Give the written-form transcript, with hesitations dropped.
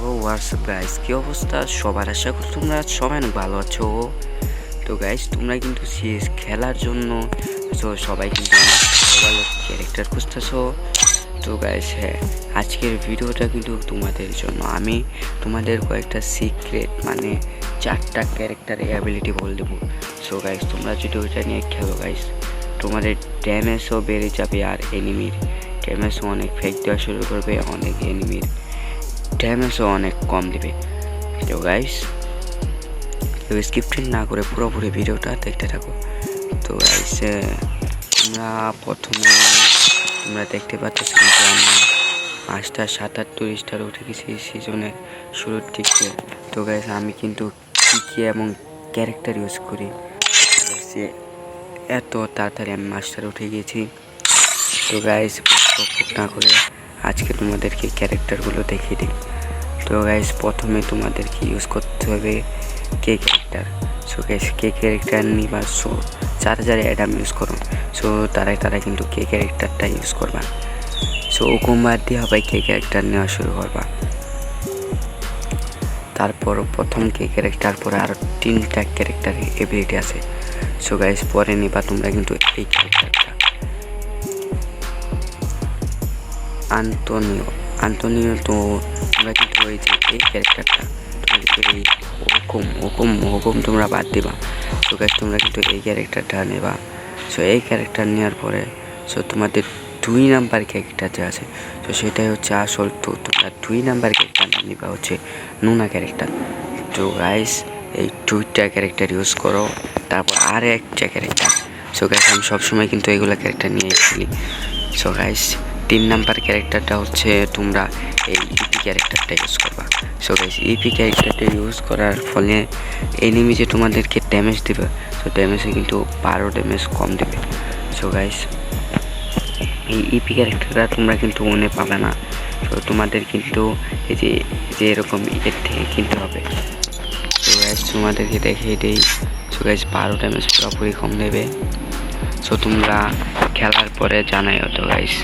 Hello WhatsApp guys, কী অবস্থা সবার? আশা করি তোমরা সবাই অনেক ভালো আছো। তো গাইস, তোমরা কিন্তু সিএস খেলার জন্য সবাই কিন্তু অনেক ভালো ভালো ক্যারেক্টার খুঁজতেছো। তো গাইস, হ্যাঁ, আজকের ভিডিওটা কিন্তু তোমাদের জন্য। আমি তোমাদের কয়েকটা সিক্রেট মানে 4টা ক্যারেক্টার অ্যাবিলিটি বলে দেবো। সো গাইস, তোমরা যদি ওইটা নিয়ে খেলো গাইস, তোমাদের ড্যামেজও বেড়ে যাবে আর এনিমির ড্যামেজও অনেক ফেক দেওয়া শুরু করবে, অনেক এনিমির ড্যামেজও অনেক কম দিবে। তো গাইস, কেউ স্কিপটিং না করে পুরোপুরি ভিডিওটা দেখতে থাকো। তো গাইস, তোমরা প্রথমে দেখতে পাচ্ছ কিন্তু আমি মাস্টার 77 স্টার উঠে গেছি সিজনের শুরুর দিকে। তো গাইস, আমি কিন্তু কী এবং ক্যারেক্টার ইউজ করি, এত তাড়াতাড়ি আমি মাস্টার উঠে গিয়েছি। তো গাইস, না করে আজকে তোমাদেরকে ক্যারেক্টারগুলো দেখিয়ে দিই। তো গাইস, প্রথমে তোমাদেরকে ইউজ করতে হবে কে ক্যারেক্টার। সো গাইস, কে ক্যারেক্টার নিবা, সো যারা অ্যাডাম ইউজ করো, সো তারা কিন্তু কে ক্যারেক্টারটা ইউজ করবা। সো হুকুম বাদ দিয়ে হবে কে ক্যারেক্টার নেওয়া শুরু করবা। তারপর প্রথম কে ক্যারেক্টার পরে আরও 3টা ক্যারেক্টার এবিলিটি আছে। সো গাইস, পরে নিবা তোমরা কিন্তু এই ক্যারেক্টারটা আন্তনিও। তো তোমরা কিন্তু ওই যে এই ক্যারেক্টারটা তোমরা কিন্তু এই হুকুম তোমরা বাদ দিবা। সো গাইস, তোমরা কিন্তু এই ক্যারেক্টারটা নেবা। সো এই ক্যারেক্টার নেওয়ার পরে সো তোমাদের 2 নাম্বার ক্যারেক্টার যে আছে, তো সেটাই হচ্ছে আসল। তো তোমরা 2 নাম্বার ক্যারেক্টারটা নিবা হচ্ছে নুনা ক্যারেক্টার। তো গাইস, এই 2টা ক্যারেক্টার ইউজ করো, তারপর আর একটা ক্যারেক্টার। সো গাইস, আমি সবসময় কিন্তু এইগুলো ক্যারেক্টার নিয়ে খেলি। সো গাইস, 3 নাম্বার ক্যারেক্টারটা হচ্ছে তোমরা এই ইপি ক্যারেক্টারটা ইউজ করবা। সো গাইস, ইপি ক্যারেক্টারটা ইউজ করার ফলে এনিমি যে তোমাদেরকে ড্যামেজ দেবে, সো ড্যামেজে কিন্তু 12 ড্যামেজ কম দেবে। সো গাইস, এই ইপি ক্যারেক্টারটা তোমরা কিন্তু মনে পাবে না। তো তোমাদের কিন্তু এই যে এরকম এর থেকে কিনতে হবে। তো গাইস, তোমাদেরকে দেখিয়ে দিই। সো গাইস, 12 ড্যামেজ পুরোপুরি কম দেবে। সো তোমরা খেলার পরে জানাই তো গাইস।